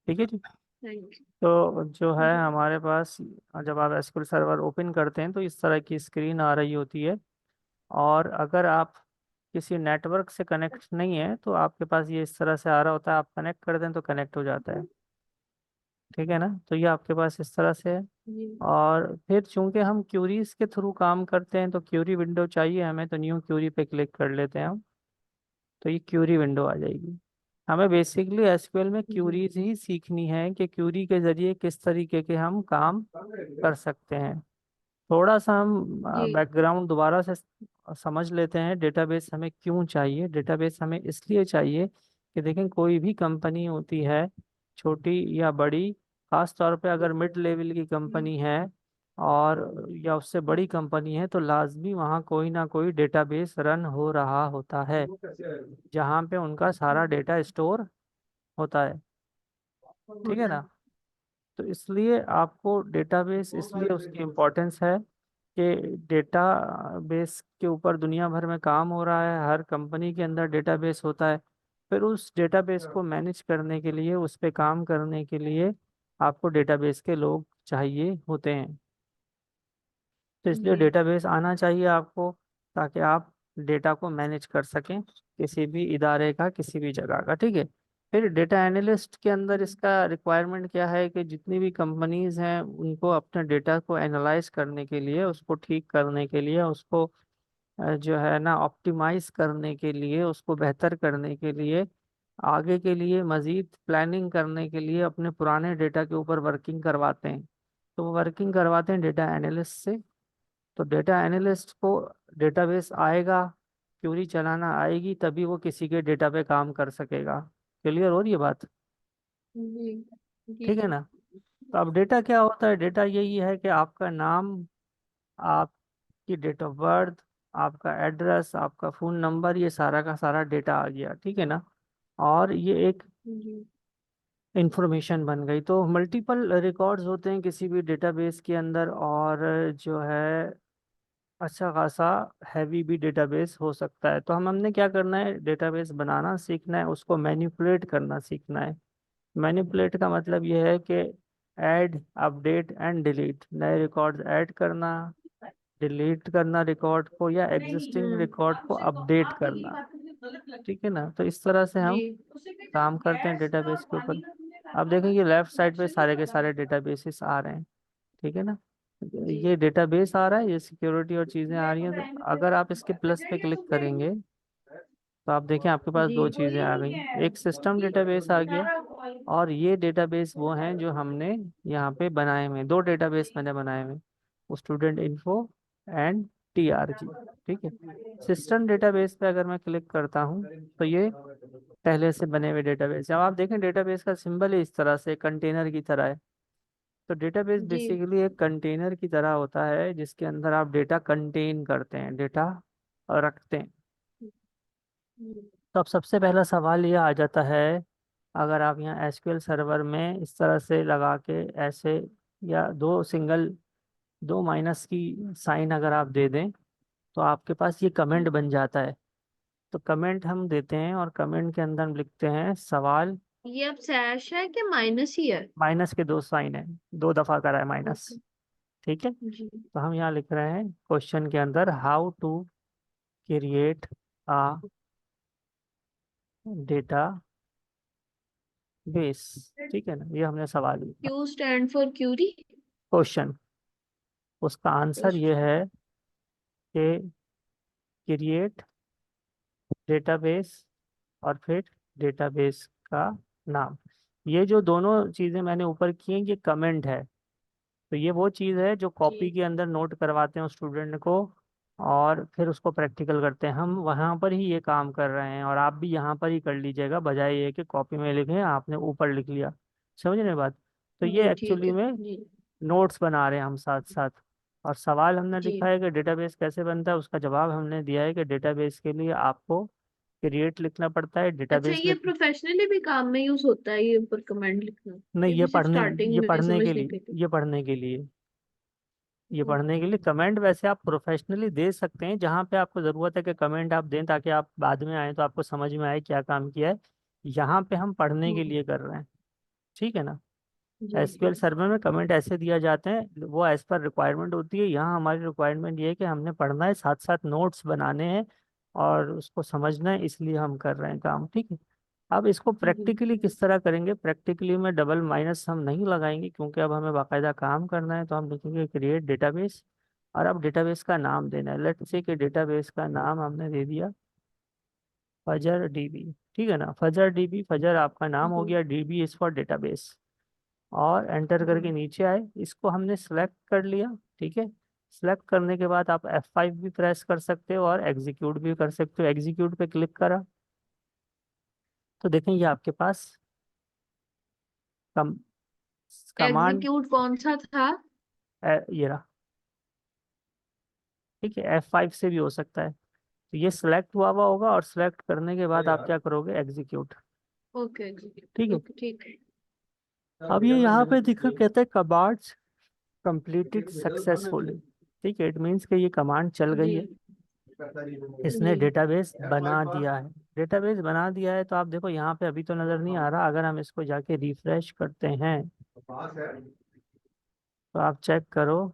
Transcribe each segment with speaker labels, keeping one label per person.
Speaker 1: ठीक है जी।
Speaker 2: थैंक
Speaker 1: तो जो है
Speaker 2: यू।
Speaker 1: हमारे पास, जब आप एसक्यूएल सर्वर ओपन करते हैं तो इस तरह की स्क्रीन आ रही होती है। और अगर आप किसी नेटवर्क से कनेक्ट नहीं है तो आपके पास ये इस तरह से आ रहा होता है, आप कनेक्ट कर दें तो कनेक्ट हो जाता है। ठीक है ना, तो ये आपके पास इस तरह से है।
Speaker 2: जी
Speaker 1: और फिर चूंकि हम क्यूरीज के थ्रू काम करते हैं तो क्यूरी विंडो चाहिए हमें, तो न्यू क्यूरी पे क्लिक कर लेते हैं हम। तो ये क्यूरी विंडो आ जाएगी। हमें बेसिकली एसक्यूएल में
Speaker 2: जी
Speaker 1: क्यूरीज ही सीखनी है कि क्यूरी के जरिए किस तरीके के हम काम कर सकते हैं। थोड़ा सा हम
Speaker 2: जी
Speaker 1: बैकग्राउंड दोबारा से समझ लेते हैं। डेटाबेस हमें क्यों चाहिए? डेटाबेस हमें इसलिए चाहिए कि देखें, कोई भी कंपनी होती है, छोटी या बड़ी, खास तौर पे अगर मिड लेवल की कंपनी है और या उससे बड़ी कंपनी है, तो लाजमी वहाँ कोई ना कोई डेटाबेस रन हो रहा होता है जहाँ पे उनका सारा डेटा स्टोर होता है। ठीक है
Speaker 2: होता
Speaker 1: ना।
Speaker 2: है।
Speaker 1: तो इसलिए आपको डेटाबेस, इसलिए उसकी इम्पोर्टेंस है कि डेटाबेस के ऊपर दुनिया भर में काम हो रहा है, हर कंपनी के अंदर डेटाबेस होता है। फिर उस डेटाबेस को मैनेज करने के लिए, उस पे काम करने के लिए आपको डेटाबेस के लोग चाहिए होते हैं। तो इसलिए
Speaker 2: जी
Speaker 1: डेटाबेस आना चाहिए आपको, ताकि आप डेटा को मैनेज कर सकें, किसी भी इदारे का, किसी भी जगह का। ठीक है। फिर डेटा एनालिस्ट के अंदर इसका रिक्वायरमेंट क्या है कि जितनी भी कंपनीज हैं उनको अपने डेटा को एनालाइज करने के लिए, उसको ठीक करने के लिए, उसको जो है ना ऑप्टिमाइज करने के लिए, उसको बेहतर करने के लिए, आगे के लिए मजीद प्लानिंग करने के लिए अपने पुराने डेटा के ऊपर वर्किंग करवाते हैं। तो वो वर्किंग करवाते हैं डेटा एनालिस्ट से। तो डेटा एनालिस्ट को डेटाबेस आएगा, क्यूरी चलाना आएगी, तभी वो किसी के डेटा पे काम कर सकेगा। क्लियर हो रही है बात?
Speaker 2: जी जी
Speaker 1: ठीक है ना। तो अब डेटा क्या होता है? डेटा यही है कि आपका नाम, आपकी डेट ऑफ बर्थ, आपका एड्रेस, आपका फ़ोन नंबर, ये सारा का सारा डेटा आ गया। ठीक है ना। और ये एक
Speaker 2: जी
Speaker 1: इंफॉर्मेशन बन गई। तो मल्टीपल रिकॉर्ड्स होते हैं किसी भी डेटाबेस के अंदर, और जो है अच्छा खासा हैवी भी डेटाबेस हो सकता है। तो हमने क्या करना है? डेटाबेस बनाना सीखना है, उसको मैनिपुलेट करना सीखना है। मैनिपुलेट का मतलब ये है कि ऐड, अपडेट एंड डिलीट, नए रिकॉर्ड्स ऐड करना, डिलीट करना रिकॉर्ड को, या एग्जिस्टिंग
Speaker 2: हम्म
Speaker 1: रिकॉर्ड को अपडेट करना। ठीक है ना। तो इस तरह से
Speaker 2: जी
Speaker 1: हम काम करते हैं डेटाबेस के ऊपर। अब देखेंगे लेफ्ट साइड पे सारे के सारे डेटाबेसेस आ रहे हैं। ठीक है ना।
Speaker 2: जी
Speaker 1: ये डेटाबेस आ रहा है, ये सिक्योरिटी और चीज़ें आ रही हैं। तो अगर आप इसके प्लस पे क्लिक करेंगे तो आप देखें आपके पास
Speaker 2: जी
Speaker 1: दो चीज़ें आ गई। एक सिस्टम डेटाबेस आ गया, और ये डेटाबेस वो हैं जो हमने यहाँ पे बनाए हुए हैं। दो डेटाबेस मैंने बनाए हुए हैं, स्टूडेंट इन्फो एंड टीआरजी। ठीक है। सिस्टम डेटाबेस पे अगर मैं क्लिक करता हूँ तो ये पहले से बने हुए डेटाबेस है। अब आप देखें डेटाबेस का सिंबल ही इस तरह से कंटेनर की तरह है। तो डेटाबेस
Speaker 2: जी
Speaker 1: बेसिकली एक कंटेनर की तरह होता है जिसके अंदर आप डेटा कंटेन करते हैं, डेटा रखते हैं। तो अब सबसे पहला सवाल ये आ जाता है, अगर आप यहाँ एसक्यूएल सर्वर में इस तरह से लगा के ऐसे, या दो सिंगल, दो माइनस की साइन अगर आप दे दें तो आपके पास ये कमेंट बन जाता है। तो कमेंट हम देते हैं और कमेंट के अंदर हम लिखते हैं सवाल।
Speaker 2: ये अब सैश है कि माइनस ही है?
Speaker 1: माइनस के दो साइन है, दो दफा करा है माइनस।
Speaker 2: ओके
Speaker 1: ठीक है।
Speaker 2: जी
Speaker 1: तो हम यहाँ लिख रहे हैं क्वेश्चन के अंदर, how to create a data base. ठीक है ना, ये हमने सवाल लिखा।
Speaker 2: Q stand for query.
Speaker 1: Question, उसका आंसर ये
Speaker 2: क्वेश्चन।
Speaker 1: है कि क्रिएट डेटाबेस, और फिर डेटाबेस का नाम। ये जो दोनों चीजें मैंने ऊपर की हैं ये कमेंट है। तो ये वो चीज़ है जो कॉपी
Speaker 2: जी
Speaker 1: के अंदर नोट करवाते हैं स्टूडेंट को, और फिर उसको प्रैक्टिकल करते हैं। हम वहाँ पर ही ये काम कर रहे हैं, और आप भी यहाँ पर ही कर लीजिएगा, बजाय ये कि कॉपी में लिखें आपने ऊपर लिख लिया। समझ रहे बात? तो ये
Speaker 2: जी ठीक
Speaker 1: एक्चुअली
Speaker 2: है
Speaker 1: में
Speaker 2: जी
Speaker 1: नोट्स बना रहे हैं हम साथ साथ। और सवाल हमने
Speaker 2: जी।
Speaker 1: लिखा है कि डेटाबेस कैसे बनता है, उसका जवाब हमने दिया है कि डेटाबेस के लिए आपको क्रिएट लिखना पड़ता है,
Speaker 2: अच्छा,
Speaker 1: डेटाबेस
Speaker 2: ये
Speaker 1: लिख।
Speaker 2: प्रोफेशनली भी काम में यूज होता है ये ऊपर कमेंट लिखना?
Speaker 1: नहीं,
Speaker 2: ये
Speaker 1: ये
Speaker 2: भी सिर्फ
Speaker 1: पढ़ने,
Speaker 2: स्टार्टिंग
Speaker 1: ये
Speaker 2: में
Speaker 1: पढ़ने के
Speaker 2: समझने
Speaker 1: लिए,
Speaker 2: के लिए?
Speaker 1: ये पढ़ने के लिए, ये
Speaker 2: हम्म,
Speaker 1: पढ़ने के लिए। कमेंट वैसे आप प्रोफेशनली दे सकते हैं, जहाँ पे आपको ज़रूरत है कि कमेंट आप दें, ताकि आप बाद में आए तो आपको समझ में आए क्या काम किया है। यहाँ पे हम पढ़ने के
Speaker 2: हम्म,
Speaker 1: लिए कर रहे हैं, ठीक है ना।
Speaker 2: जी
Speaker 1: एसक्यूएल सर्वर में कमेंट ऐसे दिया जाते हैं, वो एज पर रिक्वायरमेंट होती है। यहाँ हमारी रिक्वायरमेंट ये है कि हमने पढ़ना है, साथ साथ नोट्स बनाने हैं और उसको समझना है, इसलिए हम कर रहे हैं काम, ठीक है। अब इसको
Speaker 2: जी
Speaker 1: प्रैक्टिकली किस तरह करेंगे, प्रैक्टिकली में डबल माइनस हम नहीं लगाएंगे, क्योंकि अब हमें बाकायदा काम करना है। तो हम लिखेंगे क्रिएट डेटाबेस, और अब डेटाबेस का नाम देना है। लेट्स से कि डेटाबेस का नाम हमने दे दिया फजर डीबी, ठीक है ना। फजर डीबी, फजर आपका नाम हो
Speaker 2: हम्म,
Speaker 1: गया, डीबी इज फॉर डेटाबेस। और एंटर करके
Speaker 2: हम्म,
Speaker 1: नीचे आए, इसको हमने सेलेक्ट कर लिया, ठीक है। सेलेक्ट करने के बाद आप F5 भी प्रेस कर सकते हो और एग्जीक्यूट भी कर सकते हो। एग्जीक्यूट पे क्लिक करा तो देखें ये आपके पास कम कमांड,
Speaker 2: एग्जीक्यूट कौन सा था?
Speaker 1: ये रहा, ठीक है। F5 से भी हो सकता है। तो ये सिलेक्ट हुआ होगा, और सिलेक्ट करने के बाद आप क्या करोगे, एग्जीक्यूट,
Speaker 2: ओके एग्जीक्यूट,
Speaker 1: ठीक है।
Speaker 2: ओके ठीक है।
Speaker 1: अब ये यहाँ पे दिखा कहते हैं कमांड्स कंप्लीटेड सक्सेसफुली, ठीक है। इट मीन्स कि ये कमांड चल गई
Speaker 2: जी
Speaker 1: है, इसने
Speaker 2: जी
Speaker 1: डेटाबेस बना दिया है। डेटाबेस बना दिया है, तो आप देखो यहाँ पे अभी तो नजर नहीं आ रहा, अगर हम इसको जाके रिफ्रेश करते हैं तो आप चेक करो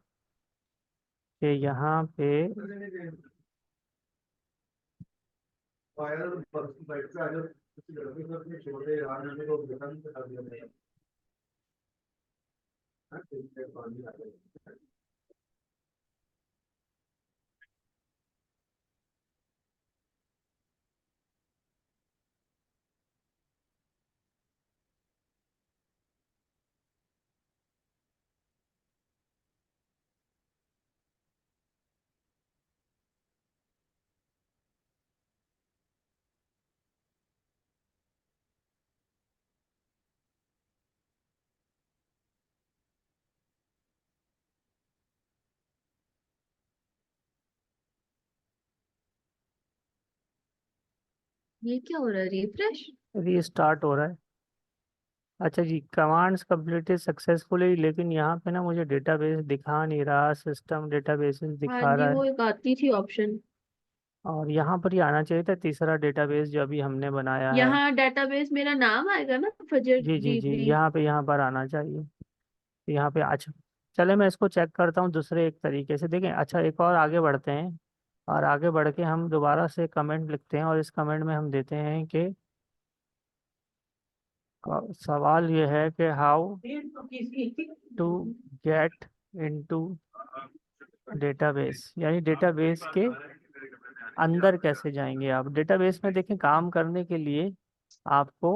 Speaker 1: कि यहाँ पे
Speaker 2: ये क्या हो रहा है, रिफ्रेश?
Speaker 1: रीस्टार्ट हो रहा है। अच्छा जी, कमांड्स कंप्लीटेड सक्सेसफुली, लेकिन यहाँ पे ना मुझे डेटाबेस दिखा नहीं रहा, सिस्टम डेटाबेसेस
Speaker 2: हाँ
Speaker 1: दिखा
Speaker 2: जी,
Speaker 1: रहा
Speaker 2: वो
Speaker 1: है।
Speaker 2: एक आती थी ऑप्शन।
Speaker 1: और यहाँ पर ही आना चाहिए था तीसरा डेटाबेस जो अभी हमने बनाया है।
Speaker 2: यहाँ डेटाबेस मेरा नाम आएगा ना, फजर
Speaker 1: जी जी जी,
Speaker 2: डीबी।
Speaker 1: यहाँ पर आना चाहिए। यहाँ पे अच्छा, चले मैं इसको चेक करता हूँ दूसरे एक तरीके से, देखें। अच्छा, एक और आगे बढ़ते हैं, और आगे बढ़ के हम दोबारा से कमेंट लिखते हैं, और इस कमेंट में हम देते हैं कि सवाल ये है कि how to get into database, यानी डेटाबेस के अंदर कैसे जाएंगे आप। डेटाबेस में देखें, काम करने के लिए आपको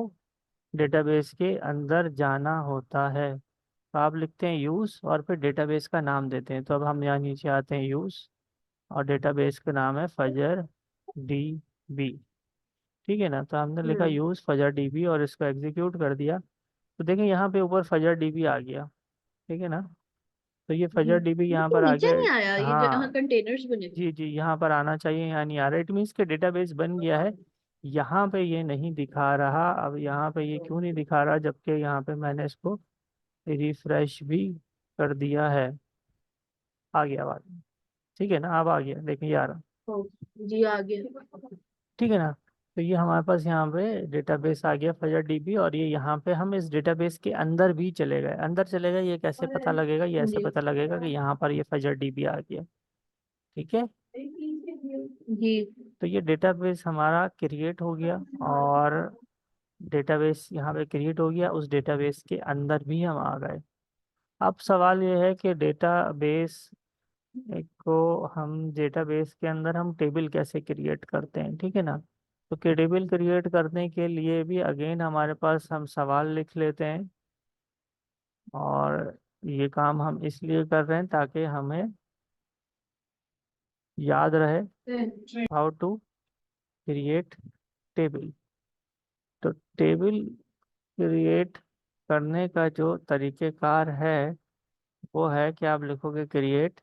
Speaker 1: डेटाबेस के अंदर जाना होता है। तो आप लिखते हैं यूज़, और फिर डेटाबेस का नाम देते हैं। तो अब हम यहाँ नीचे आते हैं, यूज़, और डेटाबेस का नाम है फजर डी बी, ठीक है ना। तो हमने लिखा
Speaker 2: हम्म,
Speaker 1: यूज़ फजर डी बी, और इसको एग्जीक्यूट कर दिया। तो देखें यहाँ पे ऊपर फजर डी बी आ गया, ठीक है ना। तो ये
Speaker 2: जी
Speaker 1: फजर डी बी यहाँ पर
Speaker 2: लेकिन
Speaker 1: आ
Speaker 2: नीचे
Speaker 1: गया।
Speaker 2: नहीं आया ये जहाँ
Speaker 1: हाँ
Speaker 2: कंटेनर्स बने थे।
Speaker 1: जी जी, यहाँ पर आना चाहिए, यहाँ नहीं आ रहा। इट मीन्स के डेटाबेस बन गया है। यहाँ पे ये नहीं दिखा रहा। अब यहाँ पे ये क्यों नहीं दिखा रहा, जबकि यहाँ पे मैंने इसको रिफ्रेश भी कर दिया है। आ गया बाद में, ठीक है ना। अब आ गया, देखिए आ रहा,
Speaker 2: ओ, जी आ गया।
Speaker 1: ठीक है ना। तो ये हमारे पास यहाँ पे डेटाबेस आ गया फजर डीबी, और ये यहाँ पे हम इस डेटाबेस के अंदर भी चले गए। अंदर चले गए, ये कैसे पता लगेगा, ये ऐसे
Speaker 2: जी
Speaker 1: पता लगेगा कि यहाँ पर ये फजर डीबी आ गया, ठीक है।
Speaker 2: जी
Speaker 1: तो ये डेटाबेस हमारा क्रिएट हो गया, और डेटाबेस यहाँ पे क्रिएट हो गया, उस डेटाबेस के अंदर भी हम आ गए। अब सवाल ये है कि डेटाबेस को हम डेटाबेस के अंदर हम टेबल कैसे क्रिएट करते हैं, ठीक है ना। तो टेबल क्रिएट करने के लिए भी अगेन हमारे पास हम सवाल लिख लेते हैं, और ये काम हम इसलिए कर रहे हैं ताकि हमें याद रहे हाउ टू क्रिएट टेबल। तो टेबल क्रिएट करने का जो तरीक़ेकार है वो है कि आप लिखोगे क्रिएट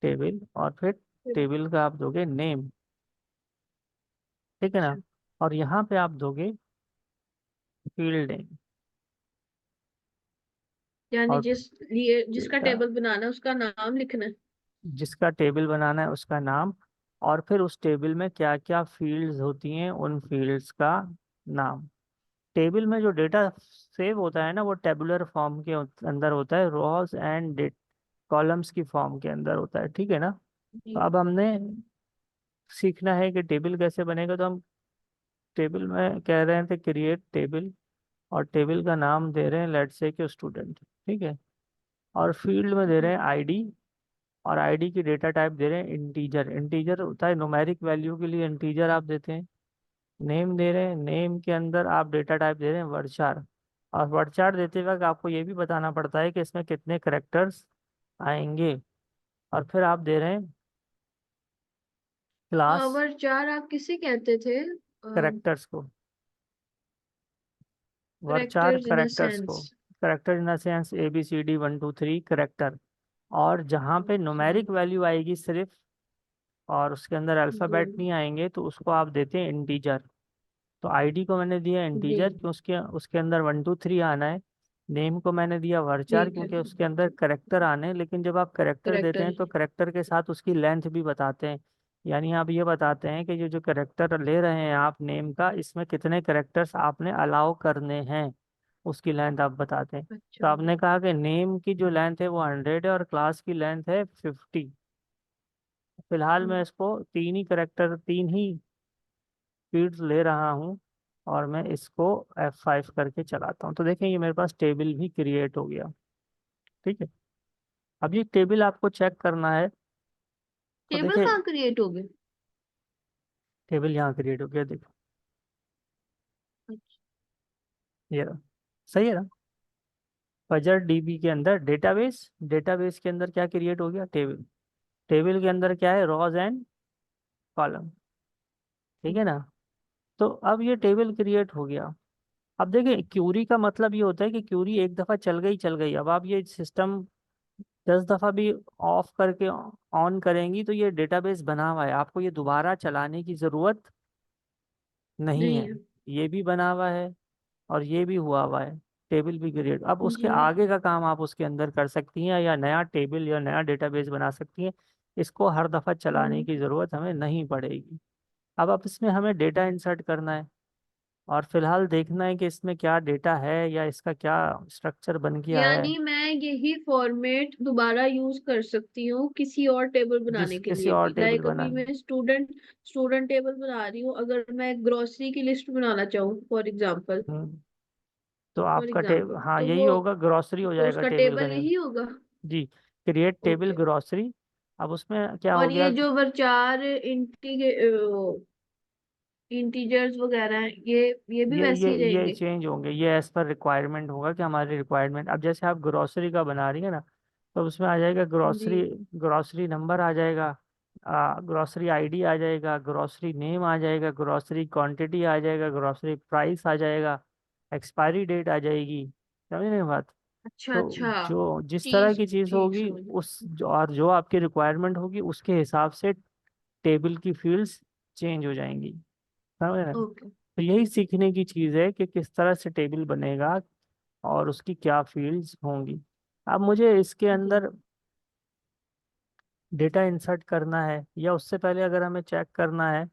Speaker 1: टेबल, और फिर टेबल का आप दोगे नेम, ठीक है ना।
Speaker 2: अच्छा,
Speaker 1: और यहाँ पे आप दोगे फील्ड नेम,
Speaker 2: यानी
Speaker 1: और
Speaker 2: जिसका
Speaker 1: फिर
Speaker 2: टेबल बनाना है उसका नाम लिखना है।
Speaker 1: जिसका टेबल बनाना है उसका नाम, और फिर उस टेबल में क्या क्या फील्ड्स होती हैं उन फील्ड्स का नाम, टेबल में जो डेटा सेव होता है ना, वो टेबुलर फॉर्म के अंदर होता है, रोज एंड कॉलम्स की फॉर्म के अंदर होता है, ठीक है ना। तो
Speaker 2: जी।
Speaker 1: अब हमने सीखना है कि टेबल कैसे बनेगा। तो हम टेबल में कह रहे थे क्रिएट टेबल, और टेबल का नाम दे रहे हैं लेट्स से कि स्टूडेंट, ठीक है। और फील्ड में दे रहे हैं आईडी, और आईडी की डेटा टाइप दे रहे हैं इंटीजर। इंटीजर होता है न्यूमेरिक वैल्यू के लिए इंटीजर आप देते हैं। नेम दे रहे हैं, नेम के अंदर आप डेटा टाइप दे रहे हैं वर्डचार। और वर्डचार देते वक्त आपको ये भी बताना पड़ता है कि इसमें कितने करेक्टर्स आएंगे। और फिर आप दे रहे हैं क्लास
Speaker 2: वर्चार आप किसे कहते थे?
Speaker 1: करेक्टर्स को, वर्डचार
Speaker 2: करेक्टर्स इन अ
Speaker 1: करेक्टर्स को।
Speaker 2: Sense.
Speaker 1: Character in the sense ABCD 1 2 3 character. और जहाँ पे
Speaker 2: अच्छा।
Speaker 1: न्यूमेरिक वैल्यू आएगी सिर्फ, और उसके अंदर
Speaker 2: जी।
Speaker 1: अल्फ़ाबेट नहीं आएंगे, तो उसको आप देते हैं इंटीजर। तो आईडी को मैंने दिया
Speaker 2: जी।
Speaker 1: इंटीजर क्योंकि उसके उसके अंदर 1 2 3 आना है। नेम को मैंने दिया वर्चर
Speaker 2: ठीक है।
Speaker 1: क्योंकि उसके अंदर करेक्टर आने हैं। लेकिन जब आप करेक्टर देते
Speaker 2: करेक्टर।
Speaker 1: हैं तो करेक्टर के साथ उसकी लेंथ भी बताते हैं। यानी आप ये बताते हैं कि जो जो करेक्टर ले रहे हैं आप नेम का, इसमें कितने करेक्टर्स आपने अलाउ करने हैं, उसकी लेंथ आप बताते हैं। तो
Speaker 2: अच्छा।
Speaker 1: आपने कहा कि नेम की जो लेंथ है वो 100 है और क्लास की लेंथ है 50। फिलहाल मैं इसको तीन ही करेक्टर, तीन ही फील्ड्स ले रहा हूँ, और मैं इसको F5 करके चलाता हूँ। तो देखें ये मेरे पास टेबल भी क्रिएट हो गया, ठीक है। अब ये टेबल आपको चेक करना है। तो
Speaker 2: टेबल
Speaker 1: देखिए
Speaker 2: कहाँ क्रिएट हो गए?
Speaker 1: टेबल यहाँ क्रिएट हो गया, देखो
Speaker 2: अच्छा।
Speaker 1: ये रहा। सही है ना। फजर डीबी के अंदर डेटाबेस, डेटाबेस के अंदर क्या क्रिएट हो गया, टेबल। टेबल के अंदर क्या है, रोज एंड कॉलम, ठीक है ना। तो अब ये टेबल क्रिएट हो गया। अब देखिए क्यूरी का मतलब ये होता है कि क्यूरी एक दफा चल गई। अब आप ये सिस्टम 10 दफा भी ऑफ करके ऑन करेंगी तो ये डेटाबेस बना हुआ है, आपको ये दोबारा चलाने की जरूरत नहीं
Speaker 2: नहीं
Speaker 1: है।
Speaker 2: है।
Speaker 1: ये भी बना हुआ है और ये भी हुआ हुआ है, टेबल भी क्रिएट। अब उसके
Speaker 2: जी।
Speaker 1: आगे का काम आप उसके अंदर कर सकती हैं, या नया टेबल या नया डेटाबेस बना सकती हैं। इसको हर दफा चलाने
Speaker 2: हम्म।
Speaker 1: की जरूरत हमें नहीं पड़ेगी। अब इसमें हमें डेटा इंसर्ट करना है, और फिलहाल देखना है कि इसमें क्या डेटा है या इसका क्या स्ट्रक्चर बन गया है।
Speaker 2: यानी मैं यही फॉर्मेट दोबारा यूज कर सकती हूँ किसी और टेबल
Speaker 1: जिस
Speaker 2: बनाने के
Speaker 1: किसी
Speaker 2: लिए
Speaker 1: और
Speaker 2: भी?
Speaker 1: टेबल
Speaker 2: लाइक अभी
Speaker 1: बनाने।
Speaker 2: मैं स्टूडेंट स्टूडेंट टेबल बना रही हूँ, अगर मैं ग्रोसरी की लिस्ट बनाना चाहूँ
Speaker 1: हम्म तो आपका टेबल, हाँ
Speaker 2: तो
Speaker 1: यही
Speaker 2: वो,
Speaker 1: होगा, ग्रॉसरी हो
Speaker 2: तो
Speaker 1: जाएगा
Speaker 2: उसका
Speaker 1: टेबल का
Speaker 2: टेबल
Speaker 1: नेम।
Speaker 2: यही होगा।
Speaker 1: जी, क्रिएट टेबल
Speaker 2: ओके।
Speaker 1: ग्रॉसरी। अब उसमें क्या हो
Speaker 2: और
Speaker 1: गया,
Speaker 2: ये जो वर्चार इंटीजर्स वगैरह हैं, ये भी वैसे ही
Speaker 1: ये
Speaker 2: रहेंगे?
Speaker 1: चेंज होंगे, ये एज पर रिक्वायरमेंट होगा कि हमारी रिक्वायरमेंट। अब जैसे आप ग्रॉसरी का बना रही है ना, तो उसमें आ जाएगा
Speaker 2: जी।
Speaker 1: ग्रॉसरी, ग्रॉसरी नंबर आ जाएगा, ग्रॉसरी आईडी आ जाएगा, ग्रॉसरी नेम आ जाएगा, ग्रॉसरी क्वांटिटी आ जाएगा, ग्रॉसरी प्राइस आ जाएगा, एक्सपायरी डेट आ जाएगी। समझ रहे हैं बात।
Speaker 2: अच्छा
Speaker 1: तो
Speaker 2: अच्छा।
Speaker 1: जो जिस तरह
Speaker 2: चीज
Speaker 1: की चीज़
Speaker 2: ठीक
Speaker 1: होगी
Speaker 2: समझ।
Speaker 1: और जो आपकी रिक्वायरमेंट होगी उसके हिसाब से टेबल की फील्ड्स चेंज हो जाएंगी। समझ रहे हैं।
Speaker 2: ओके।
Speaker 1: तो यही सीखने की चीज़ है कि किस तरह से टेबल बनेगा और उसकी क्या फील्ड्स होंगी। अब मुझे इसके
Speaker 2: जी।
Speaker 1: अंदर डेटा इंसर्ट करना है, या उससे पहले अगर हमें चेक करना है,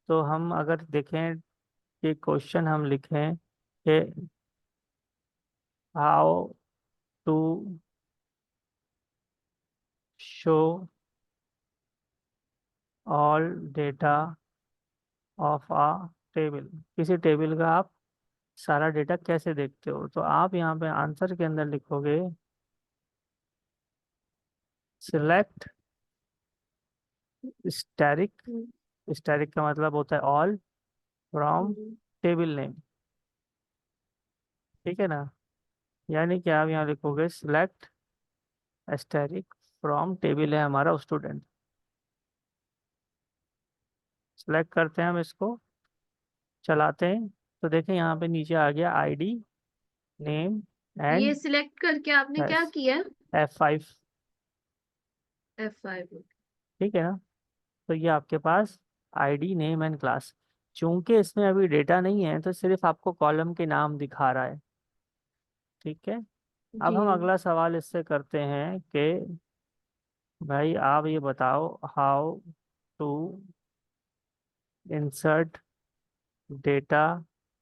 Speaker 1: तो हम अगर देखें कि क्वेश्चन हम लिखें कि how to show all data of a table. किसी टेबल का आप सारा डेटा कैसे देखते हो, तो आप यहाँ पे आंसर के अंदर लिखोगे सिलेक्ट स्टैटिक।
Speaker 2: हम्म।
Speaker 1: स्टैटिक का मतलब होता है all from
Speaker 2: hmm.
Speaker 1: Table name, ठीक है ना। यानी कि आप यहाँ लिखोगे सिलेक्ट स्टैटिक फ्रॉम टेबल है हमारा स्टूडेंट। सेलेक्ट करते हैं हम इसको, चलाते हैं। तो देखें यहाँ पे नीचे आ गया आईडी, नेम
Speaker 2: ये
Speaker 1: एंड
Speaker 2: सिलेक्ट करके आपने क्या
Speaker 1: एस,
Speaker 2: किया?
Speaker 1: F5,
Speaker 2: F5।
Speaker 1: ठीक है ना। तो ये आपके पास आईडी नेम एंड क्लास। चूंकि इसमें अभी डेटा नहीं है तो सिर्फ आपको कॉलम के नाम दिखा रहा है, ठीक है। अब
Speaker 2: जी।
Speaker 1: हम अगला सवाल इससे करते हैं कि भाई आप ये बताओ how to insert data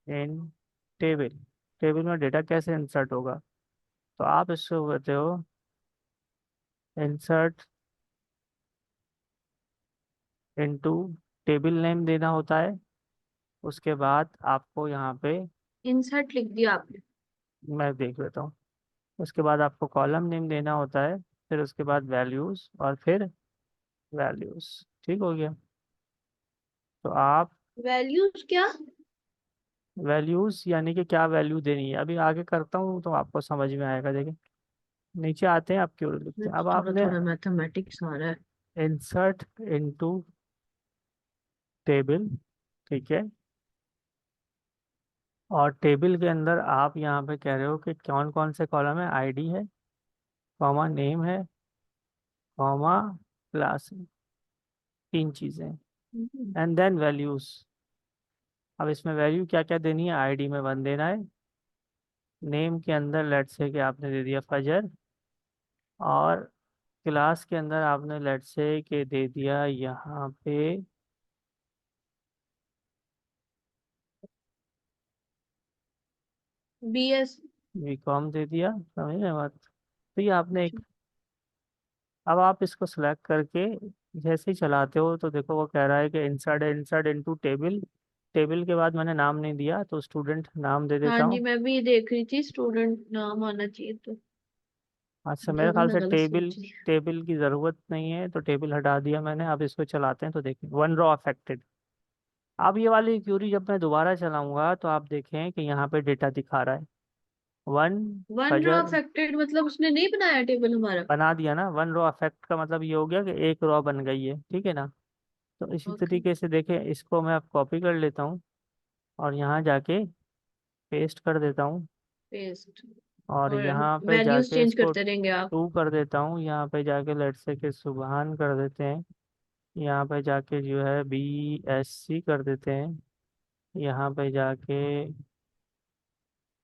Speaker 1: in table. Table में डेटा कैसे इंसर्ट होगा? तो आप इसको कहते हो इंसर्ट इनटू, टेबल नेम देना होता है। उसके बाद आपको यहाँ पे,
Speaker 2: इंसर्ट लिख दिया आपने।
Speaker 1: मैं देख लेता हूँ, उसके बाद आपको कॉलम नेम देना होता है, फिर उसके बाद वैल्यूज, और फिर वैल्यूज। ठीक हो गया? तो आप
Speaker 2: वैल्यूज क्या?
Speaker 1: वैल्यूज यानी कि क्या वैल्यू देनी है, अभी आगे करता हूँ तो आपको समझ में आएगा। देखिए नीचे आते हैं, आप क्यों लिखते हैं, अब
Speaker 2: थोड़ा
Speaker 1: आपने
Speaker 2: थोड़ा मैथमेटिक्स आ रहा है।
Speaker 1: इंसर्ट इनटू टेबल, ठीक है। और टेबल के अंदर आप यहाँ पे कह रहे हो कि कौन कौन से कॉलम है, आईडी है, कॉमा नेम है, कॉमा क्लास है, तीन चीजें,
Speaker 2: हम्म,
Speaker 1: एंड देन वैल्यूज। अब इसमें वैल्यू क्या क्या देनी है, आईडी में 1 देना है, नेम के अंदर लेट से कि आपने दे दिया फजर, और क्लास के अंदर आपने लेट से कि दे दिया यहाँ पे
Speaker 2: BS।
Speaker 1: बीकॉम दे दिया। समझ रहे बात? तो ये आपने एक, अब आप इसको सिलेक्ट करके जैसे ही चलाते हो तो देखो वो कह रहा है कि insert insert into table. Table के बाद मैंने नाम नहीं दिया तो स्टूडेंट नाम दे
Speaker 2: हाँ
Speaker 1: देता
Speaker 2: जी,
Speaker 1: हूँ।
Speaker 2: मैं भी देख रही थी स्टूडेंट नाम आना चाहिए तो।
Speaker 1: अच्छा, मेरे
Speaker 2: चलो
Speaker 1: ख्याल
Speaker 2: मैं
Speaker 1: से
Speaker 2: गलत
Speaker 1: टेबल,
Speaker 2: सोच रही।
Speaker 1: टेबल की ज़रूरत नहीं है तो टेबल हटा दिया मैंने। अब इसको चलाते हैं तो देखिए 1 रो अफेक्टेड। अब ये वाली क्यूरी जब मैं दोबारा चलाऊंगा तो आप देखें कि यहाँ पे डेटा दिखा रहा है, वन
Speaker 2: वन रो
Speaker 1: फजर।
Speaker 2: अफेक्टेड मतलब उसने नहीं बनाया टेबल हमारा?
Speaker 1: बना दिया ना, 1 रो अफेक्ट का मतलब ये हो गया कि एक रो बन गई है, ठीक है ना? तो इसी
Speaker 2: ओके।
Speaker 1: तरीके से देखें, इसको मैं अब कॉपी कर लेता हूँ और यहाँ जाके पेस्ट कर देता हूँ,
Speaker 2: पेस्ट।
Speaker 1: और
Speaker 2: और
Speaker 1: यहाँ पे
Speaker 2: वैल्यूज
Speaker 1: जाके
Speaker 2: चेंज
Speaker 1: इसको
Speaker 2: करते रहेंगे आप?
Speaker 1: 2 कर देता हूँ, यहाँ पे जाके लेट से के सुबहान कर देते हैं, यहाँ पे जाके जो है BSC कर देते हैं, यहाँ पे जाके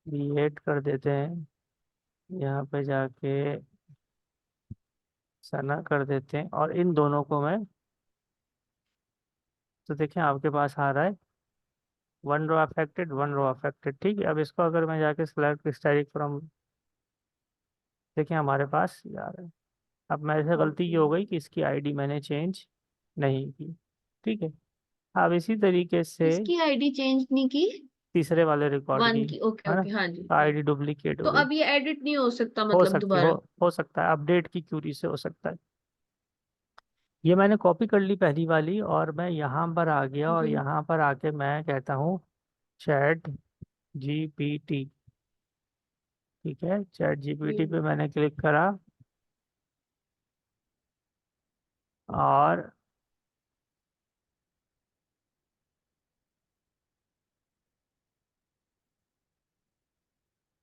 Speaker 1: B8 कर देते हैं, यहाँ पे जाके सना कर देते हैं, और इन दोनों को मैं, तो देखें आपके पास आ रहा है 1 रो अफेक्टेड 1 रो अफेक्टेड, ठीक है। अब इसको अगर मैं जाके सिलेक्ट स्टैटिक फ्रॉम, देखें हमारे पास ये आ रहा है। अब मेरे से गलती ये
Speaker 2: ओके।
Speaker 1: हो गई कि इसकी आईडी मैंने चेंज नहीं की, ठीक है। अब इसी तरीके से
Speaker 2: इसकी आईडी चेंज नहीं की?
Speaker 1: तीसरे वाले रिकॉर्ड
Speaker 2: वन
Speaker 1: की,
Speaker 2: की, ओके
Speaker 1: है ना?
Speaker 2: ओके, हाँ जी
Speaker 1: तो
Speaker 2: हाँ।
Speaker 1: आईडी डुप्लीकेट
Speaker 2: तो
Speaker 1: हो गई।
Speaker 2: अब ये एडिट नहीं हो सकता
Speaker 1: हो
Speaker 2: मतलब
Speaker 1: सकती
Speaker 2: दोबारा?
Speaker 1: हो सकता है अपडेट की क्यूरी से हो सकता है। ये मैंने कॉपी कर ली पहली वाली, और मैं यहाँ पर आ गया, और
Speaker 2: जी।
Speaker 1: यहाँ पर आके मैं कहता हूँ चैट GPT, ठीक है। चैट GPT पे
Speaker 2: जी।
Speaker 1: मैंने क्लिक करा, और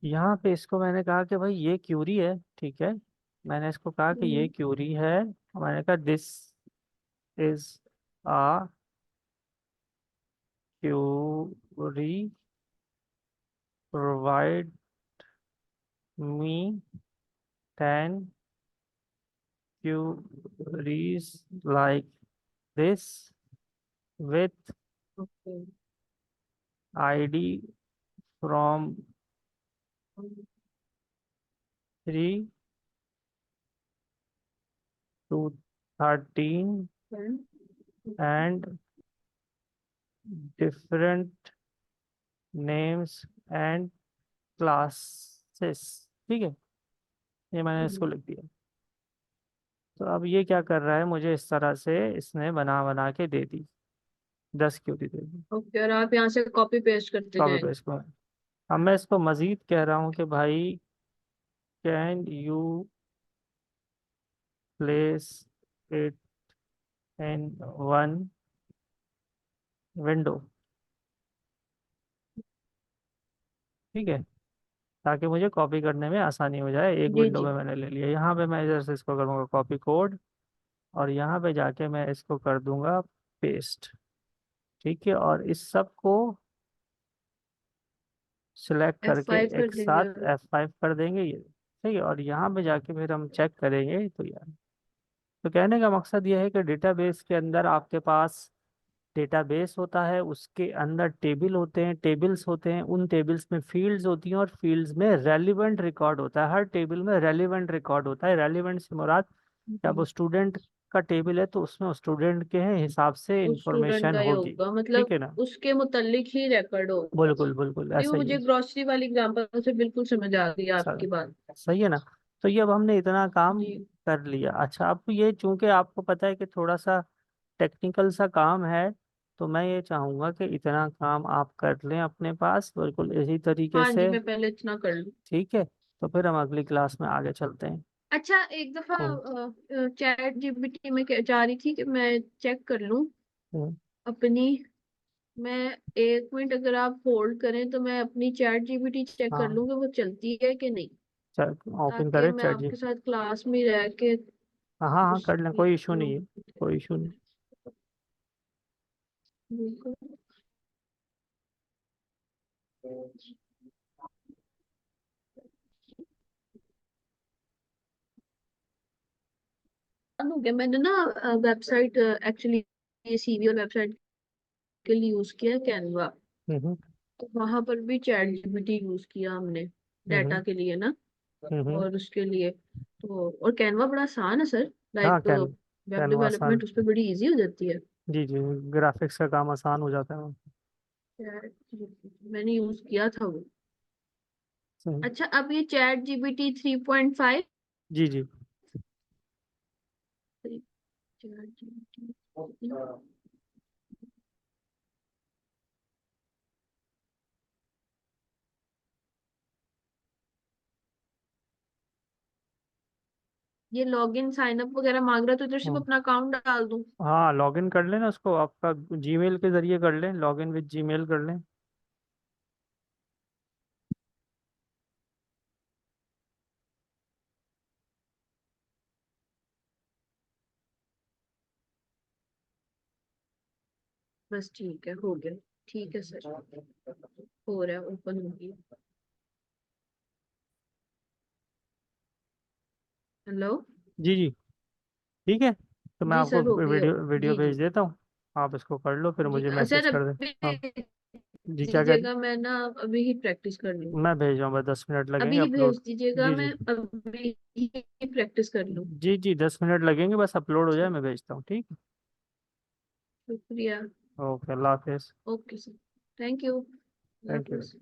Speaker 1: यहाँ पे इसको मैंने कहा कि भाई ये क्यूरी है, ठीक है। मैंने इसको कहा कि ये
Speaker 2: हम्म,
Speaker 1: क्यूरी है, मैंने कहा this is a query, provide me 10 queries like this with
Speaker 2: okay.
Speaker 1: ID from 3 to 13 and different names and classes, ठीक है। ये मैंने इसको लिख दिया। तो अब ये क्या कर रहा है, मुझे इस तरह से इसने बना बना के दे दी, 10 क्यूरी दे दी।
Speaker 2: ओके, और आप यहाँ से कॉपी पेस्ट करते
Speaker 1: कॉपी
Speaker 2: जाएंगे?
Speaker 1: पेस्ट को, अब मैं इसको मजीद कह रहा हूँ कि भाई can you place it in one window, ठीक है, ताकि मुझे कॉपी करने में आसानी हो जाए। एक
Speaker 2: जी
Speaker 1: विंडो
Speaker 2: जी।
Speaker 1: में मैंने ले लिया, यहाँ पे मैं इधर से इसको करूँगा कॉपी कोड, और यहाँ पे जाके मैं इसको कर दूंगा पेस्ट, ठीक है। और इस सब को सिलेक्ट करके
Speaker 2: F5 कर
Speaker 1: एक
Speaker 2: देंगे
Speaker 1: साथ
Speaker 2: और
Speaker 1: F5 कर देंगे ये, ठीक है। और यहाँ पे जाके फिर हम चेक करेंगे तो यार, तो कहने का मकसद ये है कि डेटाबेस के अंदर आपके पास डेटाबेस होता है, उसके अंदर टेबल होते हैं, टेबल्स होते हैं, उन टेबल्स में फील्ड्स होती हैं, और फील्ड्स में रेलिवेंट रिकॉर्ड होता है। हर टेबल में रेलिवेंट रिकॉर्ड होता है। रेलिवेंट से मुराद, जब स्टूडेंट का टेबल है तो उसमें स्टूडेंट के हिसाब से
Speaker 2: उस स्टूडेंट
Speaker 1: इंफॉर्मेशन
Speaker 2: का ही
Speaker 1: होगी।
Speaker 2: होगा,
Speaker 1: ठीक
Speaker 2: मतलब
Speaker 1: है ना?
Speaker 2: उसके मुतालिक ही रिकॉर्ड होगा।
Speaker 1: बिल्कुल बिल्कुल
Speaker 2: नहीं, वो
Speaker 1: ऐसा ही
Speaker 2: मुझे
Speaker 1: है।
Speaker 2: ग्रोसरी वाली एग्जांपल से बिल्कुल समझ आ गई आपकी
Speaker 1: सर,
Speaker 2: बात।
Speaker 1: सही है ना? तो ये अब हमने इतना काम
Speaker 2: जी।
Speaker 1: कर लिया। अच्छा, आपको ये, चूंकि आपको पता है कि थोड़ा सा टेक्निकल सा काम है, तो मैं ये चाहूंगा कि इतना काम आप कर लें अपने पास बिल्कुल इसी तरीके
Speaker 2: हाँ जी,
Speaker 1: से।
Speaker 2: मैं पहले इतना कर लूँ।
Speaker 1: ठीक है, तो फिर हम अगली क्लास में आगे चलते हैं।
Speaker 2: अच्छा, एक दफा
Speaker 1: हम्म।
Speaker 2: चैट जीपीटी में चाह रही थी कि मैं चेक कर लूँ
Speaker 1: हम्म।
Speaker 2: अपनी। मैं 1 मिनट अगर आप होल्ड करें तो मैं अपनी चैट जीपीटी चेक कर
Speaker 1: हाँ,
Speaker 2: लूँ कि वो चलती है कि नहीं,
Speaker 1: चल ओपन
Speaker 2: ताकि
Speaker 1: करें
Speaker 2: मैं
Speaker 1: चैट जी।
Speaker 2: आपके साथ क्लास में रह के
Speaker 1: हाँ हाँ हाँ, कर लें,
Speaker 2: उसकी
Speaker 1: कोई इशू नहीं है। कोई इशू नहीं।
Speaker 2: बिल्कुल। हो गया, मैंने ना वेबसाइट, एक्चुअली ये सीवी और वेबसाइट के लिए यूज किया है कैनवा।
Speaker 1: हम्म।
Speaker 2: तो वहां पर भी चैट जीपीटी यूज किया हमने
Speaker 1: हम्म।
Speaker 2: डाटा के लिए ना,
Speaker 1: हम्म।
Speaker 2: और उसके लिए तो। और कैनवा बड़ा आसान है सर,
Speaker 1: हाँ,
Speaker 2: लाइक वेब
Speaker 1: कैनवा आसान।
Speaker 2: डेवलपमेंट उस पर बड़ी इजी हो जाती है।
Speaker 1: जी जी, ग्राफिक्स का काम आसान हो जाता है।
Speaker 2: मैंने यूज किया था वो।
Speaker 1: सही।
Speaker 2: अच्छा, अब ये चैट जीपीटी 3.5।
Speaker 1: जी जी।
Speaker 2: चैट जीपीटी, ये लॉगिन साइन अप वगैरह मांग रहा है, तो इधर से मैं
Speaker 1: हम्म।
Speaker 2: अपना अकाउंट डाल दूं?
Speaker 1: हाँ, लॉगिन कर लेना उसको, आपका जीमेल के जरिए कर लें, लॉगिन विद जीमेल कर लें।
Speaker 2: बस ठीक है, हो गया। ठीक है सर, हो रहा है, ओपन हो गया। हेलो।
Speaker 1: जी जी। ठीक है, तो मैं
Speaker 2: जी
Speaker 1: आपको
Speaker 2: सर, हो गई हो।
Speaker 1: वीडियो वीडियो
Speaker 2: जी जी।
Speaker 1: भेज देता हूँ। आप इसको कर लो, फिर
Speaker 2: जी
Speaker 1: मुझे मैसेज
Speaker 2: सर,
Speaker 1: कर दे।
Speaker 2: अभी
Speaker 1: हाँ। जी, क्या कह रही?
Speaker 2: दीजिएगा, मैं ना अभी ही प्रैक्टिस कर लूँ।
Speaker 1: मैं भेज रहा हूँ, बस 10 मिनट लगेंगे
Speaker 2: अभी ही
Speaker 1: अपलोड।
Speaker 2: भेज दीजिएगा,
Speaker 1: जी
Speaker 2: मैं
Speaker 1: जी।
Speaker 2: अभी ही प्रैक्टिस कर लूँ।
Speaker 1: जी जी, 10 मिनट लगेंगे, बस अपलोड हो जाए
Speaker 2: ठीक,
Speaker 1: मैं भेजता हूँ। ठीक
Speaker 2: शुक्रिया।
Speaker 1: है, ओके, अल्लाह हाफिज़।
Speaker 2: Okay sir, thank you.
Speaker 1: Thank you.
Speaker 2: Hafiz.